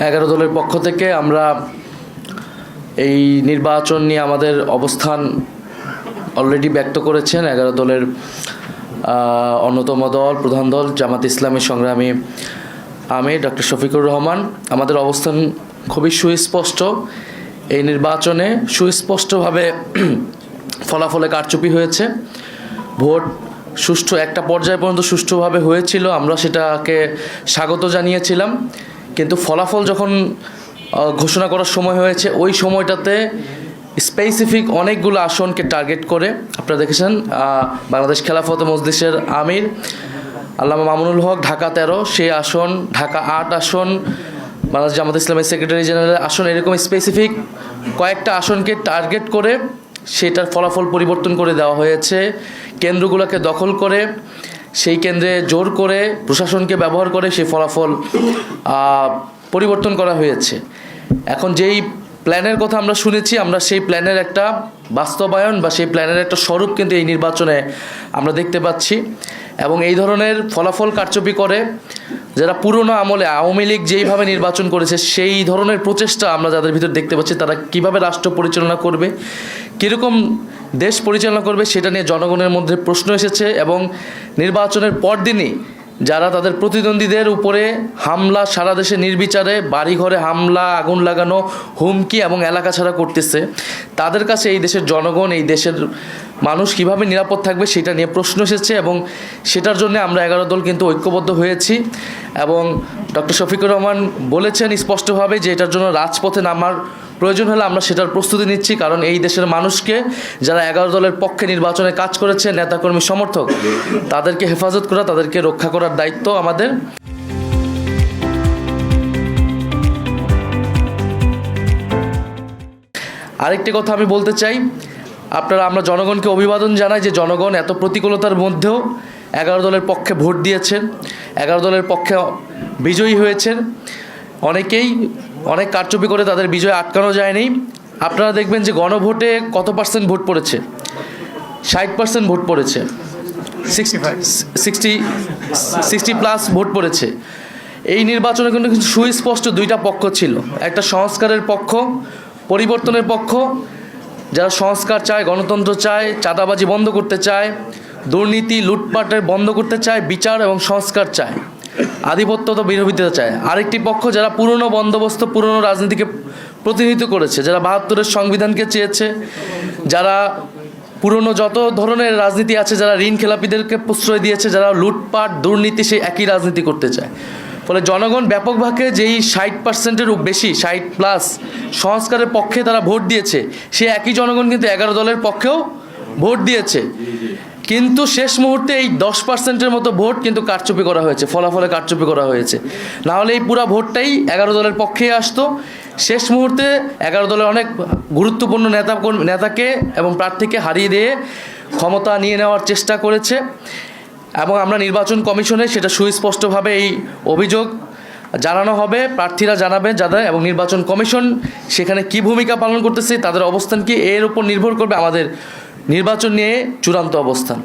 11 দলের পক্ষ থেকে আমরা এই নির্বাচন নিয়ে আমাদের অবস্থান অলরেডি ব্যক্ত করেছেন 11 দলের অন্যতম দল প্রধান দল জামাত ইসলামী সংগ্রামী আমির ডক্টর শফিকুর রহমান। আমাদের অবস্থান খুবই সুস্পষ্ট। এই নির্বাচনে সুস্পষ্টভাবে ফলাফলে কারচুপি হয়েছে। ভোট সুষ্ঠু একটা পর্যায় পর্যন্ত সুষ্ঠুভাবে হয়েছিল, আমরা সেটাকে স্বাগত জানিয়েছিলাম। কিন্তু ফলাফল যখন ঘোষণা করার সময় হয়েছে, ওই সময়টাতে স্পেসিফিক অনেকগুলো আসনকে টার্গেট করে আপনারা দেখেছেন বাংলাদেশ খেলাফত মজলিসের আমির আল্লামা মামুনুল হক ঢাকা 13, সেই আসন, ঢাকা 8 আসন, বাংলাদেশ জামাত ইসলামের সেক্রেটারি জেনারেলের আসন, এরকম স্পেসিফিক কয়েকটা আসনকে টার্গেট করে সেটার ফলাফল পরিবর্তন করে দেওয়া হয়েছে। কেন্দ্রগুলোকে দখল করে সেই কেন্দ্রে জোর করে প্রশাসনকে ব্যবহার করে সেই ফলাফল পরিবর্তন করা হয়েছে। এখন যেই প্ল্যানের কথা আমরা শুনেছি, আমরা সেই প্ল্যানের একটা বাস্তবায়ন বা সেই প্ল্যানের একটা স্বরূপ কিন্তু এই নির্বাচনে আমরা দেখতে পাচ্ছি। এবং এই ধরনের ফলাফল কারচুপি করে যারা পুরনো আমলে আওয়ামী লীগ যেইভাবে নির্বাচন করেছে সেই ধরনের প্রচেষ্টা আমরা যাদের ভিতর দেখতে পাচ্ছি, তারা কিভাবে রাষ্ট্র পরিচালনা করবে, কীরকম দেশ পরিচালনা করবে সেটা নিয়ে জনগণের মধ্যে প্রশ্ন এসেছে। এবং নির্বাচনের পরদিনই যারা তাদের প্রতিদ্বন্দ্বীদের উপরে হামলা, সারা দেশে নির্বিচারে বাড়িঘরে হামলা, আগুন লাগানো, হুমকি এবং এলাকা ছাড়া করতেছে, তাদের কাছে এই দেশের জনগণ, এই দেশের মানুষ কিভাবে নিরাপদ থাকবে সেটা নিয়ে প্রশ্ন এসেছে। এবং সেটার জন্য আমরা 11 দল কিন্তু ঐক্যবদ্ধ হয়েছি। এবং ডক্টর শফিকুর রহমান বলেছেন স্পষ্টভাবে যে এটার জন্য রাজপথে নামার প্রয়োজন হলে আমরা সেটার প্রস্তুতি নিচ্ছি। কারণ এই দেশের মানুষকে যারা 11 দলের পক্ষে নির্বাচনে কাজ করেছে, নেতাকর্মী সমর্থক, তাদেরকে হেফাজত করা, তাদেরকে রক্ষা করার দায়িত্ব আমাদের। আরেকটি কথা আমি বলতে চাই, আমরা জনগণকে অভিবাদন জানাই যে জনগণ এত প্রতিকূলতার মধ্যেও 11 দলের পক্ষে ভোট দিয়েছেন, 11 দলের পক্ষে বিজয়ী হয়েছেন। অনেকেই অনেক কারচুপি করে তাদের বিজয় আটকানো যায়নি। আপনারা দেখবেন যে গণভোটে কত পার্সেন্ট ভোট পড়েছে, 60% ভোট পড়েছে, 60+ ভোট পড়েছে। এই নির্বাচনে কিন্তু সুস্পষ্ট দুইটা পক্ষ ছিল, একটা সংস্কারের পক্ষ, পরিবর্তনের পক্ষ, যারা সংস্কার চায়, গণতন্ত্র চায়, চাঁদাবাজি বন্ধ করতে চায়, দুর্নীতি লুটপাটের বন্ধ করতে চায়, বিচার এবং সংস্কার চায়, আধিপত্য তো বিরোধিতা চায়। আরেকটি পক্ষ যারা পুরনো বন্দোবস্ত, পুরনো রাজনীতিকে প্রতিনিধিত্ব করেছে, যারা 72-এর সংবিধানকে চেয়েছে, যারা পুরনো যত ধরনের রাজনীতি আছে, যারা ঋণ খেলাপিদেরকে প্রশ্রয় দিয়েছে, যারা লুটপাট দুর্নীতি, সেই একই রাজনীতি করতে চায়। ফলে জনগণ ব্যাপকভাবে যেই 60%-এরও বেশি, 60+ সংস্কারের পক্ষে তারা ভোট দিয়েছে, সেই একই জনগণ কিন্তু 11 দলের পক্ষেও ভোট দিয়েছে। কিন্তু শেষ মুহূর্তে এই 10%-এর মতো ভোট কিন্তু কারচুপি করা হয়েছে, ফলাফলে কারচুপি করা হয়েছে। নাহলে এই পুরো ভোটটাই 11 দলের পক্ষেই আসতো। শেষ মুহূর্তে 11 দলের অনেক গুরুত্বপূর্ণ নেতাকে এবং প্রার্থীকে হারিয়ে দিয়ে ক্ষমতা নিয়ে নেওয়ার চেষ্টা করেছে। এবং আমরা নির্বাচন কমিশনে সেটা সুস্পষ্টভাবে এই অভিযোগ জানানো হবে, প্রার্থীরা জানাবেন যাদের, এবং নির্বাচন কমিশন সেখানে কি ভূমিকা পালন করতেছে, তাদের অবস্থান কি, এর উপর নির্ভর করবে আমাদের নির্বাচন নিয়ে চূড়ান্ত অবস্থান।